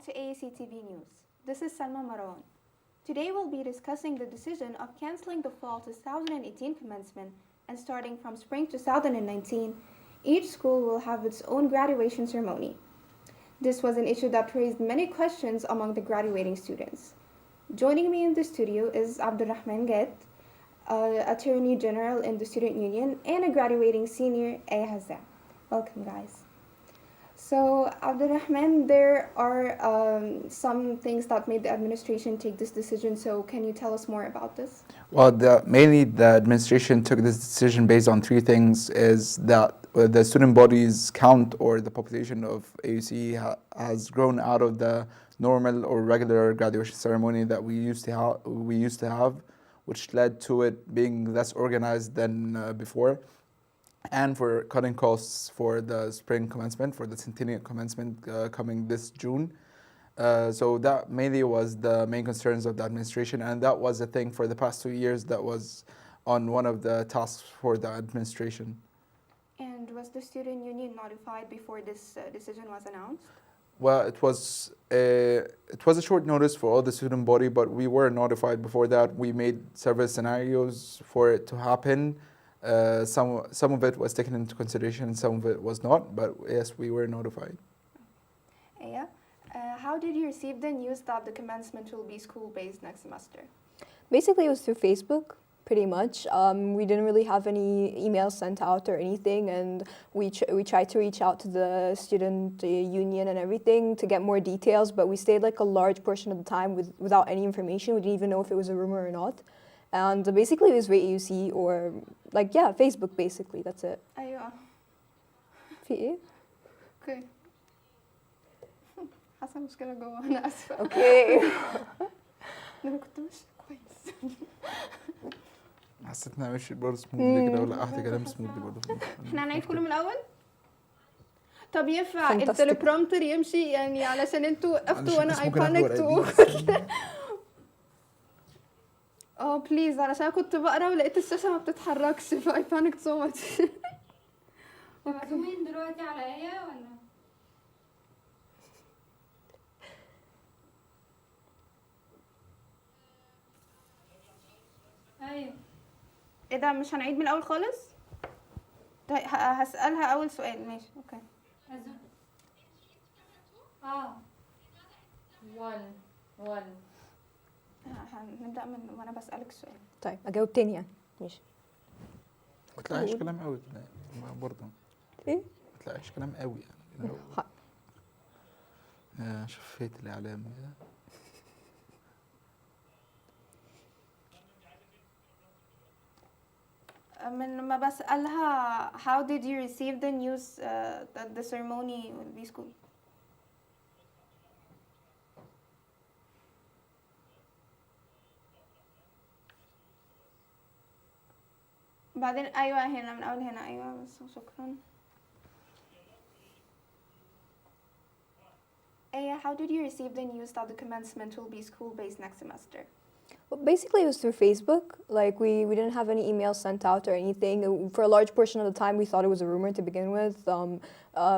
to AUCTV News. This is Salma Marawan. Today we'll be discussing the decision of cancelling the fall 2018 commencement and starting from spring 2019, each school will have its own graduation ceremony. This was an issue that raised many questions among the graduating students. Joining me in the studio is Abdulrahman Ghet, Attorney General in the Student Union, and a graduating senior, Hazza. Welcome, guys. So, Abdulrahman, there are some things that made the administration take this decision. So, can you tell us more about this? Well, mainly the administration took this decision based on three things: is that the student body's count or the population of AUC has grown out of the normal or regular graduation ceremony that we used to have, which led to it being less organized than before. And for cutting costs for the spring commencement, for the centennial commencement coming this June. So that mainly was the main concerns of the administration, and that was a thing for the past 2 years that was on one of the tasks for the administration. And was the student union notified before this decision was announced? Well, it was a short notice for all the student body, but we were notified before that. We made several scenarios for it to happen. Some of it was taken into consideration, some of it was not, but yes, we were notified. Yeah. How did you receive the news that the commencement will be school-based next semester? Basically, it was through Facebook, pretty much. We didn't really have any emails sent out or anything, and we tried to reach out to the student union and everything to get more details, but we stayed like a large portion of the time without any information. We didn't even know if it was a rumor or not. And basically it was AUC or Facebook basically, that's it. أيوة. في ايه؟ Okay. حاسة مشكلة جوا أنا آسفة. Okay. أنا كنت ماشية كويس. حسيت انها ماشي برضه سموثلي كده ولا قعدت كلام سموثلي برضه. احنا هنعيد كله من الأول؟ طب ينفع التليبرومتر يمشي يعني علشان انتوا وقفتوا وانا ايبانكت بليز علشان كنت بقرا ولقيت الشاشه ما بتتحركش فاي بانكت سو ماتش. مين دلوقتي على ايه ولا ايوه ايه ده مش هنعيد من الاول خالص؟ طيب هسألها اول سؤال. ماشي اوكي. one هنبدأ من وانا بسألك السؤال. طيب اجاوب تاني يعني. ماشي. ما تلاقيش كلام قوي برضه. ايه؟ ما تلاقيش كلام قوي يعني. شفيت الاعلام من ما بسألها how did you receive the news that the ceremony will be school? بعدين أيوة هنا من أول هنا أيوة بس شكرا. How did you receive the news that the commencement will be school-based next semester? Well, basically it was through Facebook. Like we didn't have any emails sent out or anything. For a large portion of the time we thought it was a rumor to begin with.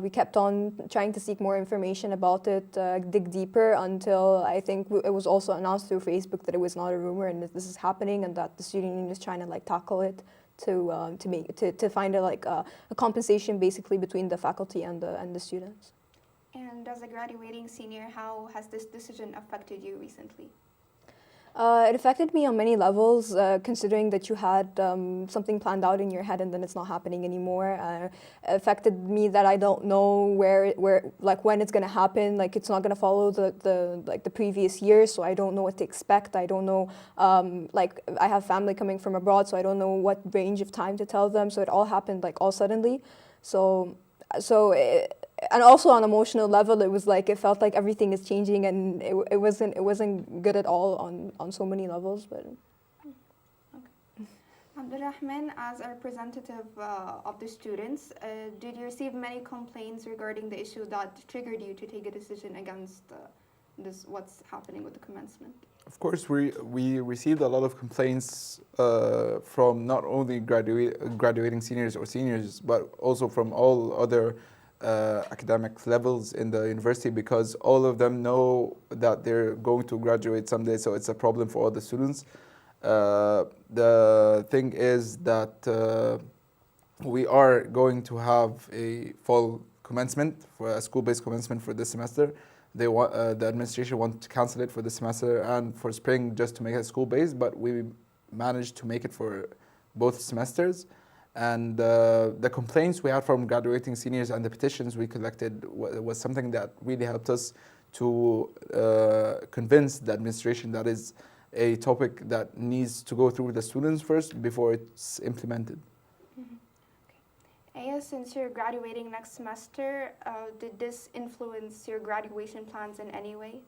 We kept on trying to seek more information about it, dig deeper until I think it was also announced through Facebook that it was not a rumor and that this is happening and that the student union is trying to tackle it to find a compensation basically between the faculty and the students. And as a graduating senior, how has this decision affected you recently? It affected me on many levels, considering that you had something planned out in your head and then it's not happening anymore. It affected me that I don't know when it's going to happen. Like it's not going to follow the previous year, so I don't know what to expect. I don't know. I have family coming from abroad, so I don't know what range of time to tell them. So it all happened all suddenly. And also on emotional level, it was it felt like everything is changing, and it wasn't good at all on so many levels. But okay. Abdulrahman, as a representative of the students, did you receive many complaints regarding the issue that triggered you to take a decision against what's happening with the commencement? Of course, we received a lot of complaints from not only graduating seniors or seniors, but also from all other academic levels in the university because all of them know that they're going to graduate someday, so it's a problem for all the students. The thing is that we are going to have a fall commencement, for a school-based commencement for this semester. They want the administration want to cancel it for this semester and for spring just to make it school-based, but we managed to make it for both semesters. And the complaints we had from graduating seniors and the petitions we collected was something that really helped us to convince the administration that is a topic that needs to go through the students first before it's implemented. Aya, since you're graduating next semester, did this influence your graduation plans in any way?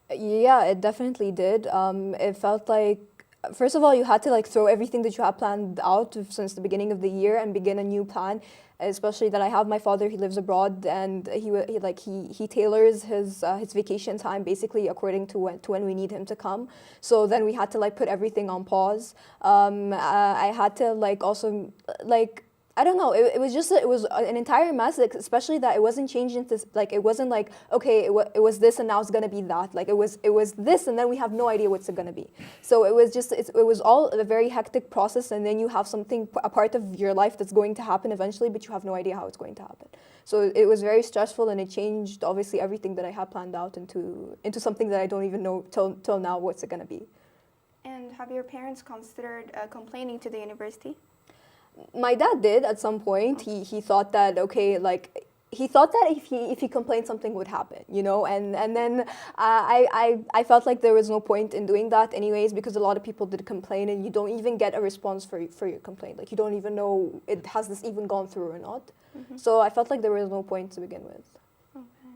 Yeah, it definitely did. It felt like, first of all, you had to like throw everything that you had planned out since the beginning of the year and begin a new plan. Especially that I have my father, he lives abroad, and he tailors his vacation time basically according to when we need him to come. So then we had to like put everything on pause. I had to like also like, I don't know. It was an entire mess, like, especially that it wasn't changing this. Like it wasn't like, okay, it was this and now it's gonna be that. Like it was this and then we have no idea what's it gonna be. So it was all a very hectic process, and then you have something, a part of your life that's going to happen eventually, but you have no idea how it's going to happen. So it was very stressful, and it changed obviously everything that I had planned out into something that I don't even know till now what's it gonna be. And have your parents considered complaining to the university? My dad did at some point. He thought that, okay, like he thought that if he complained, something would happen, you know. And then I felt like there was no point in doing that anyways, because a lot of people did complain, and you don't even get a response for your complaint. Like you don't even know has this even gone through or not. Mm-hmm. So I felt like there was no point to begin with. Okay.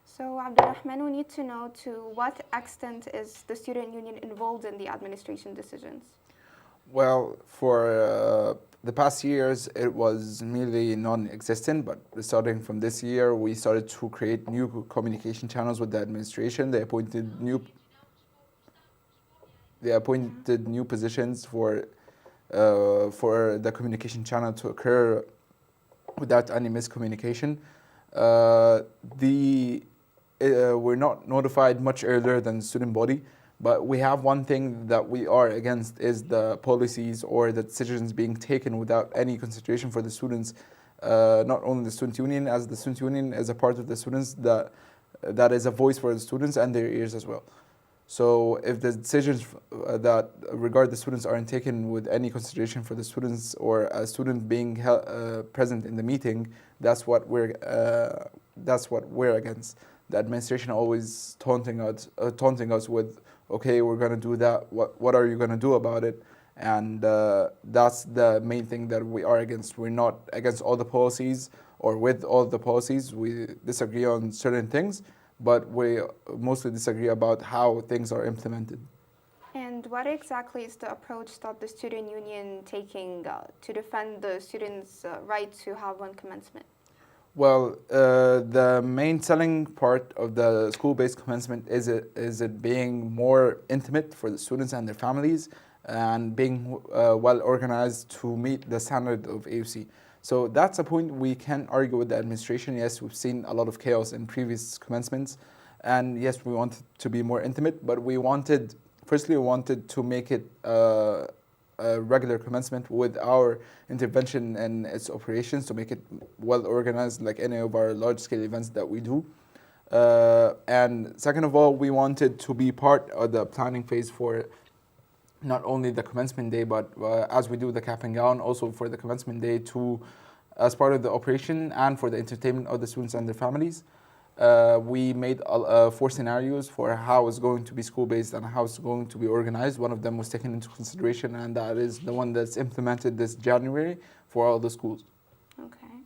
So Abdulrahman, we need to know to what extent is the student union involved in the administration decisions? Well, for the past years, it was merely non-existent, but starting from this year, we started to create new communication channels with the administration. They appointed new positions for the communication channel to occur without any miscommunication. We're not notified much earlier than the student body. But we have one thing that we are against is the policies or the decisions being taken without any consideration for the students. Not only the student union, as the student union is a part of the students, that is a voice for the students and their ears as well. So if the decisions that regard the students aren't taken with any consideration for the students, or a student being present in the meeting, that's what we're against. The administration always taunting us with, okay, we're going to do that. What are you going to do about it? And that's the main thing that we are against. We're not against all the policies or with all the policies. We disagree on certain things, but we mostly disagree about how things are implemented. And what exactly is the approach that the student union taking to defend the students' right to have one commencement? Well, the main selling part of the school-based commencement is it being more intimate for the students and their families, and being well organized to meet the standard of AUC. So that's a point we can argue with the administration. Yes, we've seen a lot of chaos in previous commencements, and yes, we wanted to be more intimate, but we wanted to make it a regular commencement with our intervention and its operations to make it well organized like any of our large-scale events that we do. And second of all, we wanted to be part of the planning phase for not only the commencement day, but as we do the cap and gown, also for the commencement day as part of the operation and for the entertainment of the students and their families. We made 4 scenarios for how it's going to be school-based and how it's going to be organized. One of them was taken into consideration, and that is the one that's implemented this January for all the schools. Okay.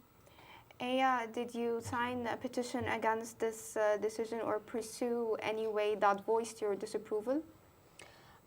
Aya, did you sign a petition against this decision or pursue any way that voiced your disapproval?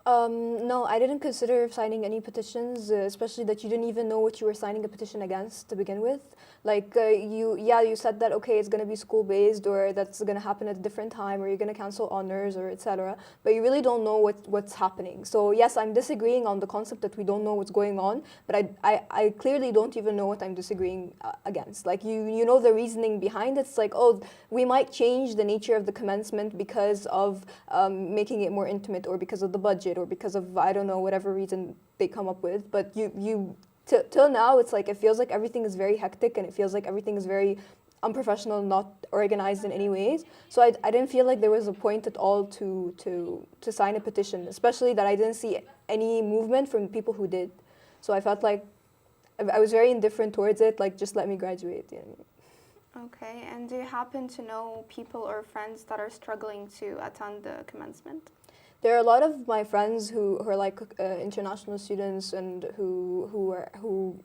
No, I didn't consider signing any petitions, especially that you didn't even know what you were signing a petition against to begin with. Like you said that okay, it's gonna be school based, or that's gonna happen at a different time, or you're gonna cancel honors, or etc. But you really don't know what's happening. So yes, I'm disagreeing on the concept that we don't know what's going on, but I clearly don't even know what I'm disagreeing against. Like you know the reasoning behind it. It's like, oh, we might change the nature of the commencement because of making it more intimate, or because of the budget, or because of, I don't know, whatever reason they come up with. But till now, it's like it feels like everything is very hectic, and it feels like everything is very unprofessional, not organized in any ways. So I didn't feel like there was a point at all to sign a petition, especially that I didn't see any movement from people who did. So I felt like I was very indifferent towards it, like just let me graduate. You know. Okay, and do you happen to know people or friends that are struggling to attend the commencement? There are a lot of my friends who are like international students, and who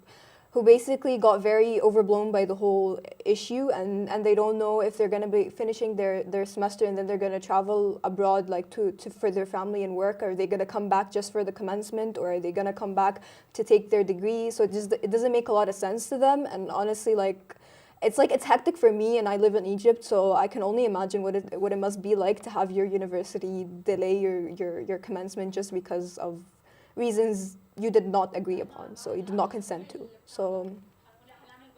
basically got very overblown by the whole issue, and they don't know if they're going to be finishing their semester and then they're going to travel abroad, like to for their family and work. Are they going to come back just for the commencement, or are they going to come back to take their degree? So it doesn't make a lot of sense to them. And honestly, it's hectic for me, and I live in Egypt, so I can only imagine what it must be like to have your university delay your commencement just because of reasons you did not agree upon, so you did not consent to. So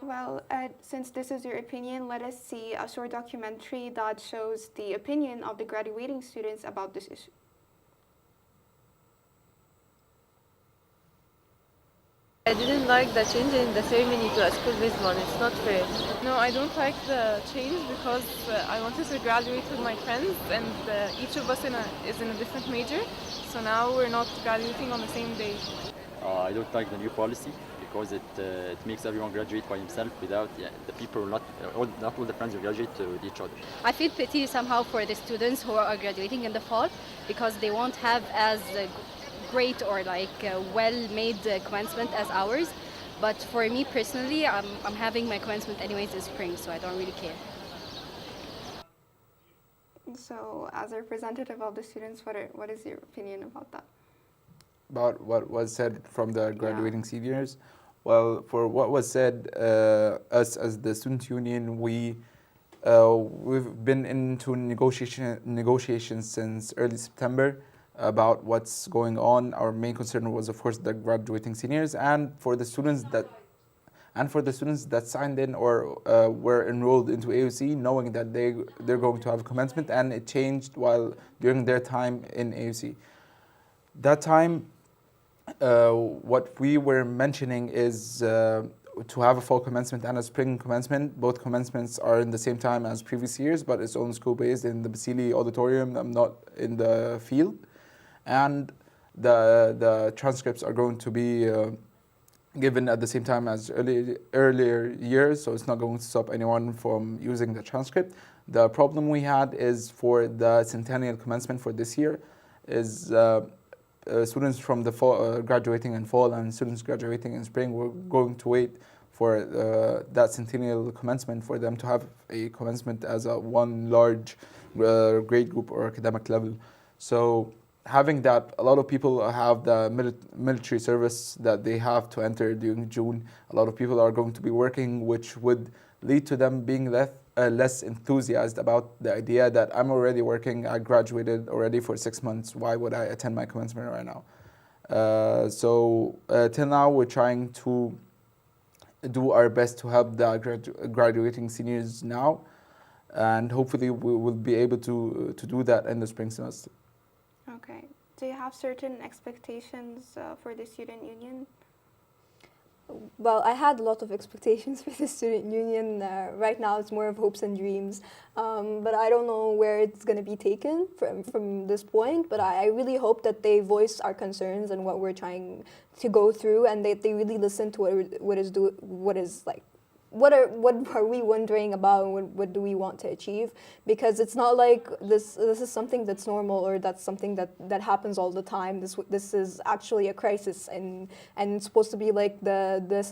Well, since this is your opinion, let us see a short documentary that shows the opinion of the graduating students about this issue. I didn't like the change in the ceremony to a school-based one. It's not fair. No, I don't like the change because I wanted to graduate with my friends, and each of us is in a different major. So now we're not graduating on the same day. I don't like the new policy because it makes everyone graduate by himself without the people not all the friends will graduate with each other. I feel pity somehow for the students who are graduating in the fall because they won't have as great or well-made commencement as ours. But for me personally, I'm having my commencement anyways in spring, so I don't really care. So, as a representative of the students, what is your opinion about that? About what was said from the graduating seniors? Well, for what was said, us as the student union, we've been into negotiations since early September about what's going on. Our main concern was, of course, the graduating seniors, and for the students that signed in or were enrolled into AUC, knowing that they're going to have a commencement, and it changed while during their time in AUC. That time, what we were mentioning is to have a fall commencement and a spring commencement. Both commencements are in the same time as previous years, but it's only school-based in the Basili Auditorium. I'm not in the field. And the transcripts are going to be given at the same time as earlier years, so it's not going to stop anyone from using the transcript. The problem we had is for the centennial commencement for this year is students from the fall, graduating in fall, and students graduating in spring were going to wait for that centennial commencement for them to have a commencement as a one large grade group or academic level. So having that, a lot of people have the military service that they have to enter during June. A lot of people are going to be working, which would lead to them being less enthusiastic about the idea that I'm already working, I graduated already for 6 months, why would I attend my commencement right now? Till now, we're trying to do our best to help the graduating seniors now, and hopefully we will be able to do that in the spring semester. Okay. Do you have certain expectations for the student union? Well, I had a lot of expectations for the student union. Right now, it's more of hopes and dreams. But I don't know where it's going to be taken from this point. But I really hope that they voice our concerns and what we're trying to go through, and they really listen to what are we wondering about, and what do we want to achieve? Because it's not like this is something that's normal, or that's something that happens all the time. This is actually a crisis, and it's supposed to be like the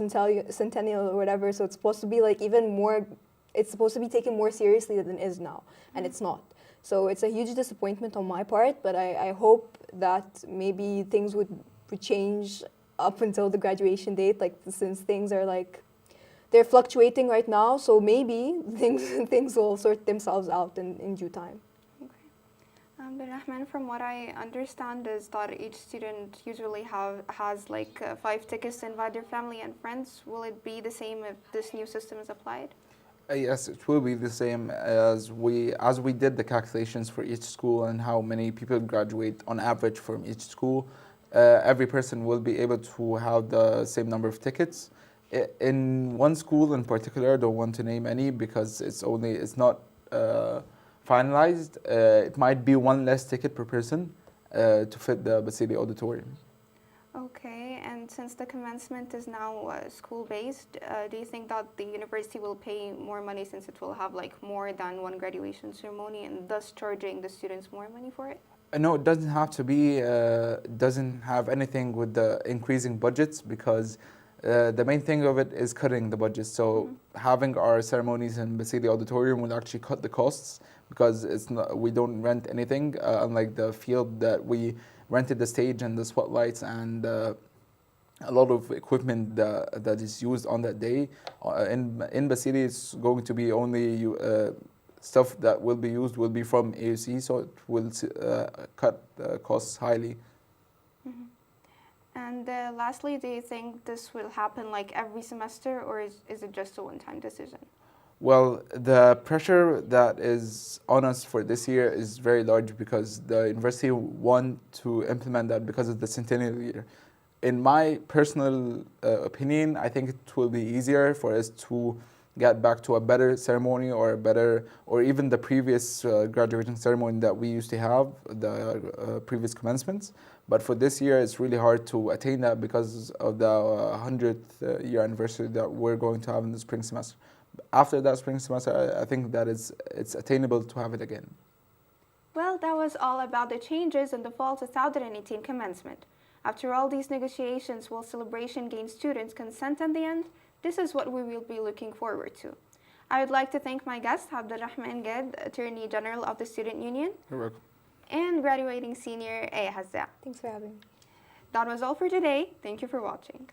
centennial or whatever. So it's supposed to be like even more. It's supposed to be taken more seriously than it is now, and it's not. So it's a huge disappointment on my part, but I hope that maybe things would change up until the graduation date, like since things are like, they're fluctuating right now, so maybe things will sort themselves out in due time. Rahman, from what I understand is that each student usually has like 5 tickets to invite their family and friends. Will it be the same if this new system is applied? Yes, it will be the same as we did the calculations for each school and how many people graduate on average from each school. Every person will be able to have the same number of tickets. In one school in particular, I don't want to name any because it's not finalized. It might be one less ticket per person to fit the Basili auditorium. Okay, and since the commencement is now school-based, do you think that the university will pay more money since it will have like more than one graduation ceremony and thus charging the students more money for it? No, it doesn't have to be, doesn't have anything with the increasing budgets because the main thing of it is cutting the budget. So having our ceremonies in Basili Auditorium will actually cut the costs because we don't rent anything, unlike the field that we rented the stage and the spotlights and a lot of equipment that is used on that day. In Basili, it's going to be only stuff that will be used will be from AUC, so it will cut the costs highly. And lastly, do you think this will happen like every semester, or is it just a one-time decision? Well, the pressure that is on us for this year is very large because the university want to implement that because of the centennial year. In my personal opinion, I think it will be easier for us to get back to a better ceremony or even the previous graduating ceremony that we used to have, the previous commencements. But for this year, it's really hard to attain that because of the 100th year anniversary that we're going to have in the spring semester. After that spring semester, I think that it's attainable to have it again. Well, that was all about the changes in the fall 2018 commencement. After all these negotiations, will celebration gain students' consent in the end? This is what we will be looking forward to. I would like to thank my guest, Abdulrahman Ged, Attorney General of the Student Union. You're welcome. And graduating senior Aya Hazza. Thanks for having me. That was all for today. Thank you for watching.